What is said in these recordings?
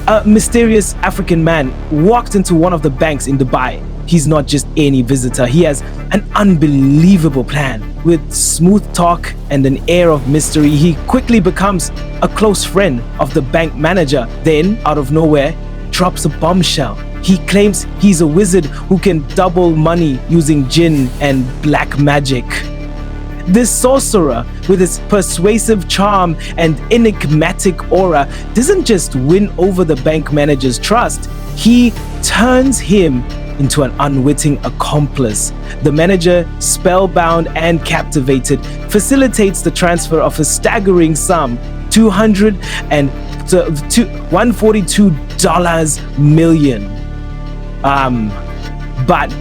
A mysterious African man walked into one of the banks in Dubai. He's not just any visitor. He has an unbelievable plan. With smooth talk and an air of mystery, he quickly becomes a close friend of the bank manager. Then, out of nowhere, drops a bombshell. He claims he's a wizard who can double money using jinn and black magic. This sorcerer, with his persuasive charm and enigmatic aura, doesn't just win over the bank manager's trust, he turns him into an unwitting accomplice. The manager, spellbound and captivated, facilitates the transfer of a staggering sum, $142 million. But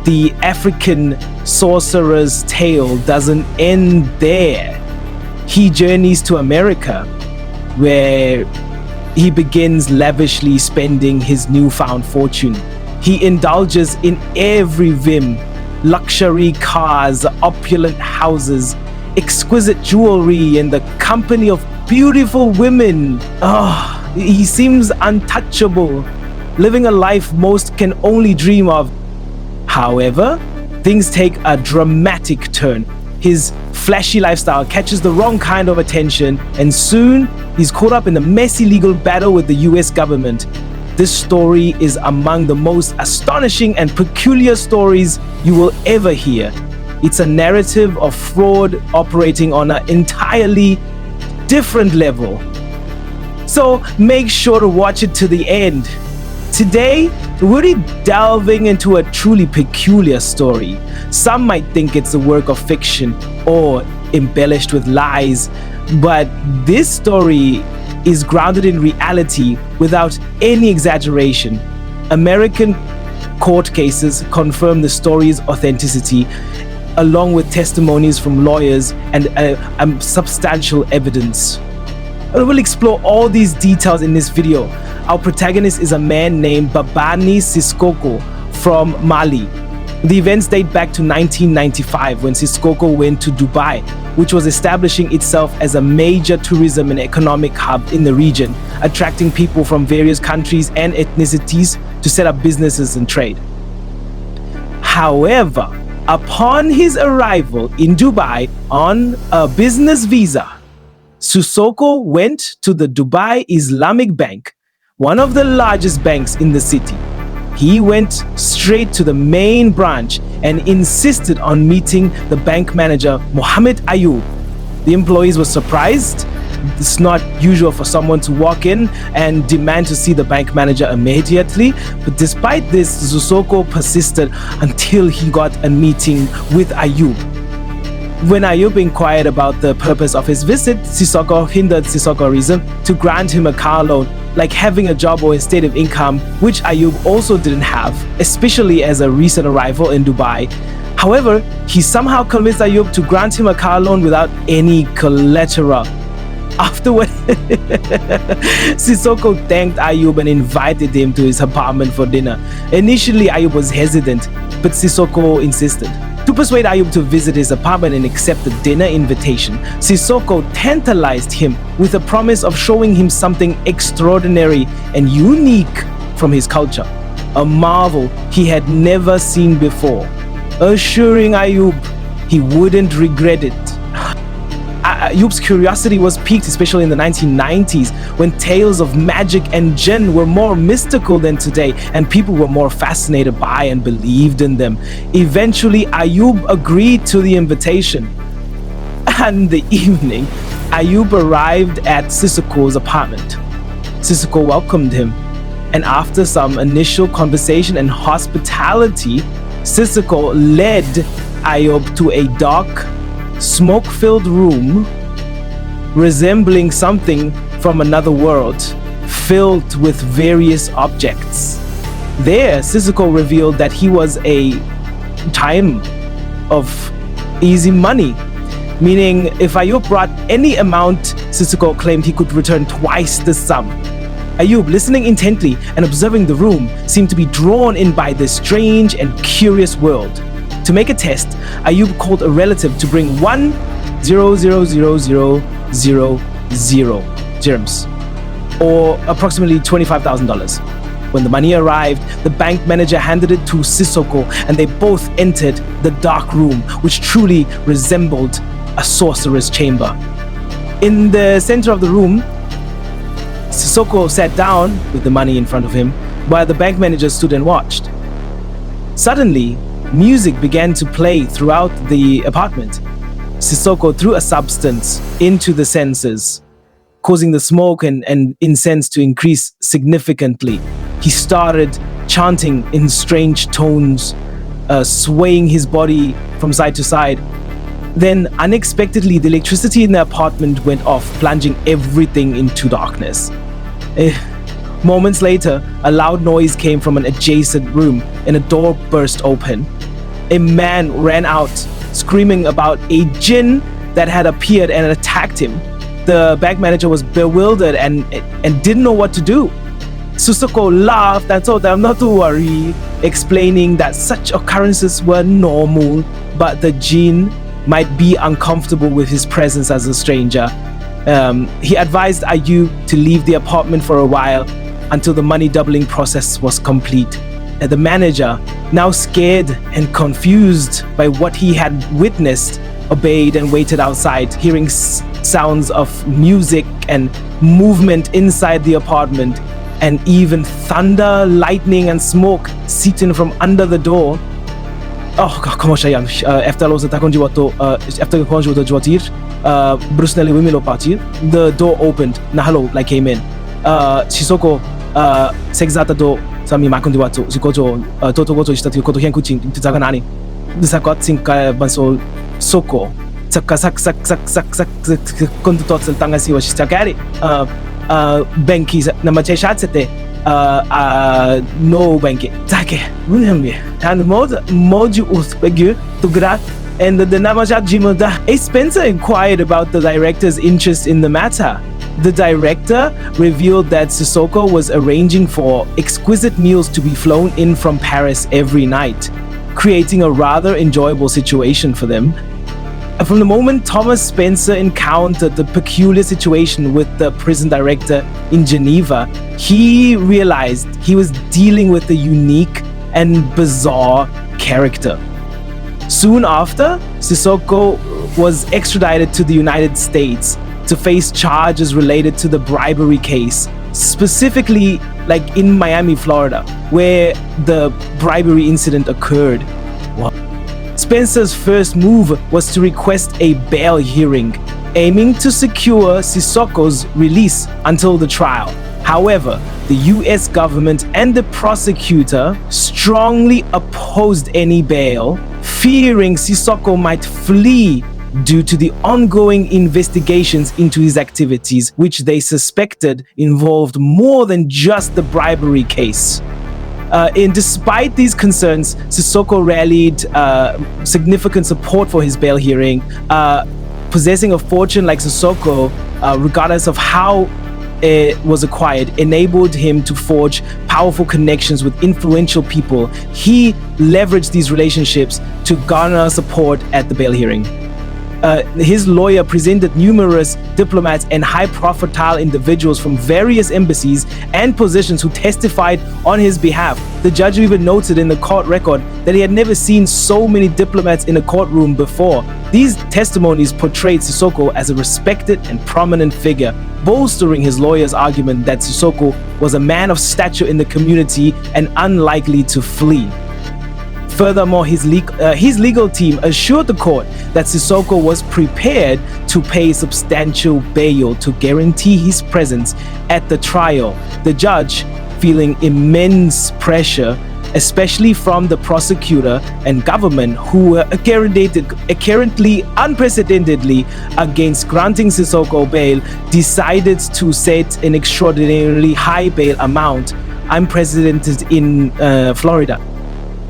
the African sorcerer's tale doesn't end there. He journeys to America, where he begins lavishly spending his newfound fortune. He indulges in every whim: luxury cars, opulent houses, exquisite jewelry, and the company of beautiful women. He seems untouchable, living a life most can only dream of. However, things take a dramatic turn. His flashy lifestyle catches the wrong kind of attention, and soon he's caught up in a messy legal battle with the US government. This story is among the most astonishing and peculiar stories you will ever hear. It's a narrative of fraud operating on an entirely different level. So make sure to watch it to the end. Today, we're delving into a truly peculiar story. Some might think it's a work of fiction or embellished with lies, but this story is grounded in reality without any exaggeration. American court cases confirm the story's authenticity, along with testimonies from lawyers and substantial evidence. We'll explore all these details in this video. Our protagonist is a man named Babani Sissoko from Mali. The events date back to 1995, when Sissoko went to Dubai, which was establishing itself as a major tourism and economic hub in the region, attracting people from various countries and ethnicities to set up businesses and trade. However, upon his arrival in Dubai on a business visa, Sissoko went to the Dubai Islamic Bank, one of the largest banks in the city. He went straight to the main branch and insisted on meeting the bank manager, Mohammed Ayub. The employees were surprised. It's not usual for someone to walk in and demand to see the bank manager immediately, but despite this, Sissoko persisted until he got a meeting with Ayub. When Ayub inquired about the purpose of his visit, Sissoko hindered Sissoko's reason to grant him a car loan, like having a job or a state of income, which Ayub also didn't have, especially as a recent arrival in Dubai. However, he somehow convinced Ayub to grant him a car loan without any collateral. Afterward, Sissoko thanked Ayub and invited him to his apartment for dinner. Initially, Ayub was hesitant, but Sissoko insisted. To persuade Ayub to visit his apartment and accept the dinner invitation, Sissoko tantalized him with a promise of showing him something extraordinary and unique from his culture, a marvel he had never seen before, assuring Ayub he wouldn't regret it. Ayub's curiosity was piqued, especially in the 1990s, when tales of magic and jinn were more mystical than today, and people were more fascinated by and believed in them. Eventually, Ayub agreed to the invitation. And in the evening, Ayub arrived at Sissoko's apartment. Sissoko welcomed him, and after some initial conversation and hospitality, Sissoko led Ayub to a dark, smoke-filled room resembling something from another world, filled with various objects. There, Sissoko revealed that he was a time of easy money, meaning if Ayub brought any amount, Sissoko claimed he could return twice the sum. Ayub, listening intently and observing the room, seemed to be drawn in by this strange and curious world. To make a test, Ayub called a relative to bring 1,000,000 dirhams. or approximately $25,000. When the money arrived, the bank manager handed it to Sissoko, and they both entered the dark room, which truly resembled a sorcerer's chamber. In the center of the room, Sissoko sat down with the money in front of him, while the bank manager stood and watched. Suddenly, music began to play throughout the apartment. Sissoko threw a substance into the sensors, causing the smoke and incense to increase significantly. He started chanting in strange tones, swaying his body from side to side. Then, unexpectedly, the electricity in the apartment went off, plunging everything into darkness. Moments later, a loud noise came from an adjacent room, and a door burst open. A man ran out, screaming about a jinn that had appeared and attacked him. The bank manager was bewildered and didn't know what to do. Sissoko laughed and told them not to worry, explaining that such occurrences were normal, but the jinn might be uncomfortable with his presence as a stranger. He advised Ayub to leave the apartment for a while until the money doubling process was complete. The manager, now scared and confused by what he had witnessed, obeyed and waited outside, hearing sounds of music and movement inside the apartment, and even thunder, lightning, and smoke seeping from under the door. The door opened. Nahalo like came in. Sissoko sexata do sami makundi watu sikojo toto goto istati koto hen kuching tzaga nani. Disakot sinka bansol soko. Sak kondo totsel tanga si washi takari. Benki na macheshatsete no benki. Take runhembe. And moju uspegu to grat. And the Namajat Jimoda. Spencer inquired about the director's interest in the matter. The director revealed that Sissoko was arranging for exquisite meals to be flown in from Paris every night, creating a rather enjoyable situation for them. From the moment Thomas Spencer encountered the peculiar situation with the prison director in Geneva, he realized he was dealing with a unique and bizarre character. Soon after, Sissoko was extradited to the United States to face charges related to the bribery case, specifically like in Miami, Florida, where the bribery incident occurred. Spencer's first move was to request a bail hearing, aiming to secure Sissoko's release until the trial. However, the US government and the prosecutor strongly opposed any bail, fearing Sissoko might flee due to the ongoing investigations into his activities, which they suspected involved more than just the bribery case. And despite these concerns, Sissoko rallied significant support for his bail hearing. Possessing a fortune like Sissoko, regardless of how it was acquired, enabled him to forge powerful connections with influential people. He leveraged these relationships to garner support at the bail hearing. His lawyer presented numerous diplomats and high-profile individuals from various embassies and positions who testified on his behalf. The judge even noted in the court record that he had never seen so many diplomats in a courtroom before. These testimonies portrayed Sissoko as a respected and prominent figure, bolstering his lawyer's argument that Sissoko was a man of stature in the community and unlikely to flee. Furthermore, his legal team assured the court that Sissoko was prepared to pay substantial bail to guarantee his presence at the trial. The judge, feeling immense pressure, especially from the prosecutor and government, who were apparently unprecedentedly against granting Sissoko bail, decided to set an extraordinarily high bail amount, unprecedented in Florida.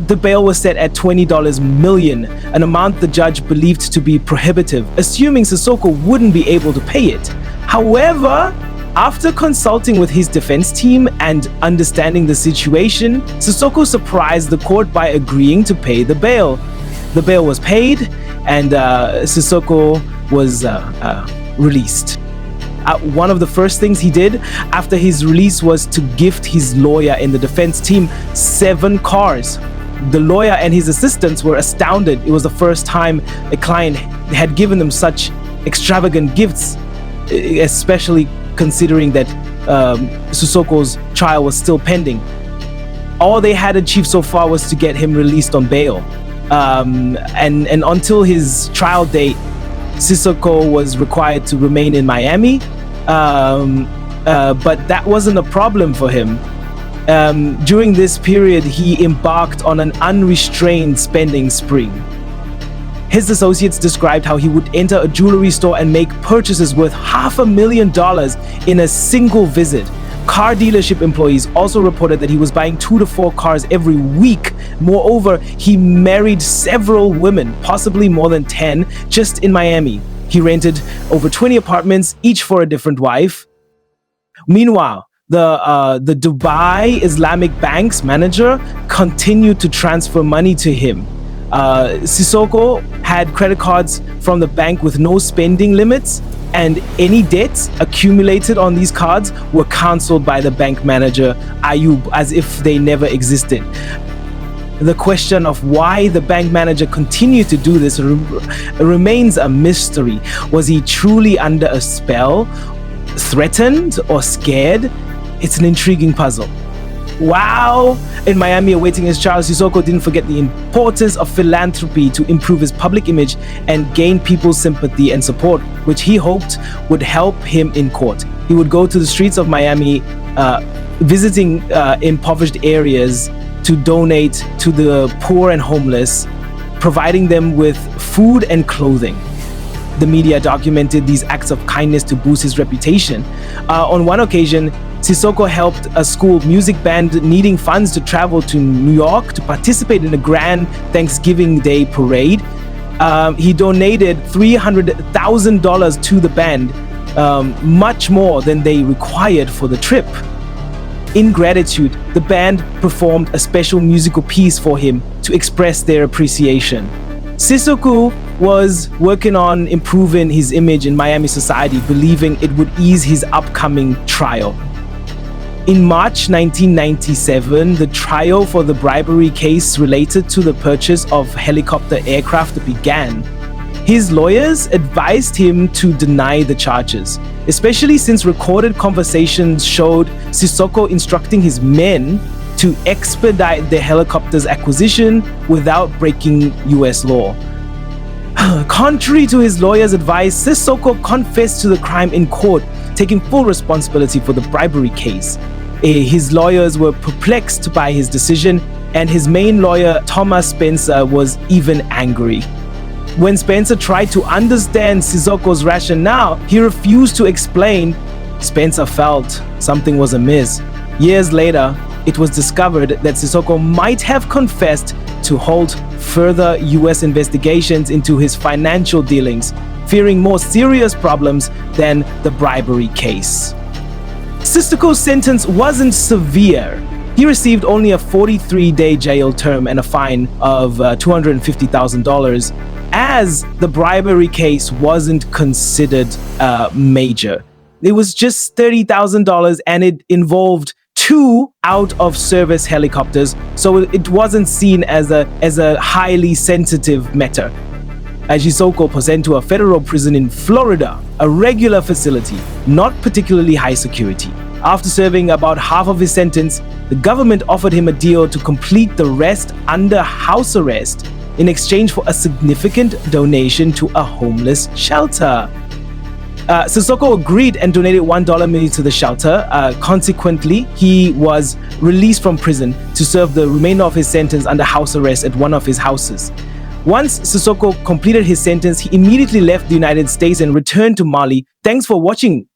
The bail was set at $20 million, an amount the judge believed to be prohibitive, assuming Sissoko wouldn't be able to pay it. However, after consulting with his defense team and understanding the situation, Sissoko surprised the court by agreeing to pay the bail. The bail was paid, and Sissoko was released. One of the first things he did after his release was to gift his lawyer in the defense team 7 cars. The lawyer and his assistants were astounded. It was the first time a client had given them such extravagant gifts, especially considering that Sissoko's trial was still pending. All they had achieved so far was to get him released on bail. And until his trial date, Sissoko was required to remain in Miami. But that wasn't a problem for him. During this period, he embarked on an unrestrained spending spree. His associates described how he would enter a jewelry store and make purchases worth $500,000 in a single visit. Car dealership employees also reported that he was buying 2 to 4 cars every week. Moreover, he married several women, possibly more than 10, just in Miami. He rented over 20 apartments, each for a different wife. Meanwhile, the Dubai Islamic Bank's manager continued to transfer money to him. Sissoko had credit cards from the bank with no spending limits, and any debts accumulated on these cards were cancelled by the bank manager Ayub as if they never existed. The question of why the bank manager continued to do this remains a mystery. Was he truly under a spell, threatened, or scared? It's an intriguing puzzle. Wow! In Miami awaiting his trial, Sissoko didn't forget the importance of philanthropy to improve his public image and gain people's sympathy and support, which he hoped would help him in court. He would go to the streets of Miami, visiting impoverished areas to donate to the poor and homeless, providing them with food and clothing. The media documented these acts of kindness to boost his reputation. On one occasion, Sissoko helped a school music band needing funds to travel to New York to participate in a grand Thanksgiving Day parade. He donated $300,000 to the band, much more than they required for the trip. In gratitude, the band performed a special musical piece for him to express their appreciation. Sissoko was working on improving his image in Miami society, believing it would ease his upcoming trial. In March 1997, the trial for the bribery case related to the purchase of helicopter aircraft began. His lawyers advised him to deny the charges, especially since recorded conversations showed Sissoko instructing his men to expedite the helicopter's acquisition without breaking US law. Contrary to his lawyer's advice, Sissoko confessed to the crime in court, taking full responsibility for the bribery case. His lawyers were perplexed by his decision, and his main lawyer, Thomas Spencer, was even angry. When Spencer tried to understand Sissoko's rationale, he refused to explain. Spencer felt something was amiss. Years later, it was discovered that Sissoko might have confessed to halt further US investigations into his financial dealings, fearing more serious problems than the bribery case. Sissoko's sentence wasn't severe. He received only a 43-day jail term and a fine of $250,000, as the bribery case wasn't considered major. It was just $30,000 and it involved 2 out-of-service helicopters, so it wasn't seen as a highly sensitive matter. Sissoko was sent to a federal prison in Florida, a regular facility, not particularly high security. After serving about half of his sentence, the government offered him a deal to complete the rest under house arrest in exchange for a significant donation to a homeless shelter. Sissoko agreed and donated $1 million to the shelter. Consequently, he was released from prison to serve the remainder of his sentence under house arrest at one of his houses. Once Sissoko completed his sentence, he immediately left the United States and returned to Mali. Thanks for watching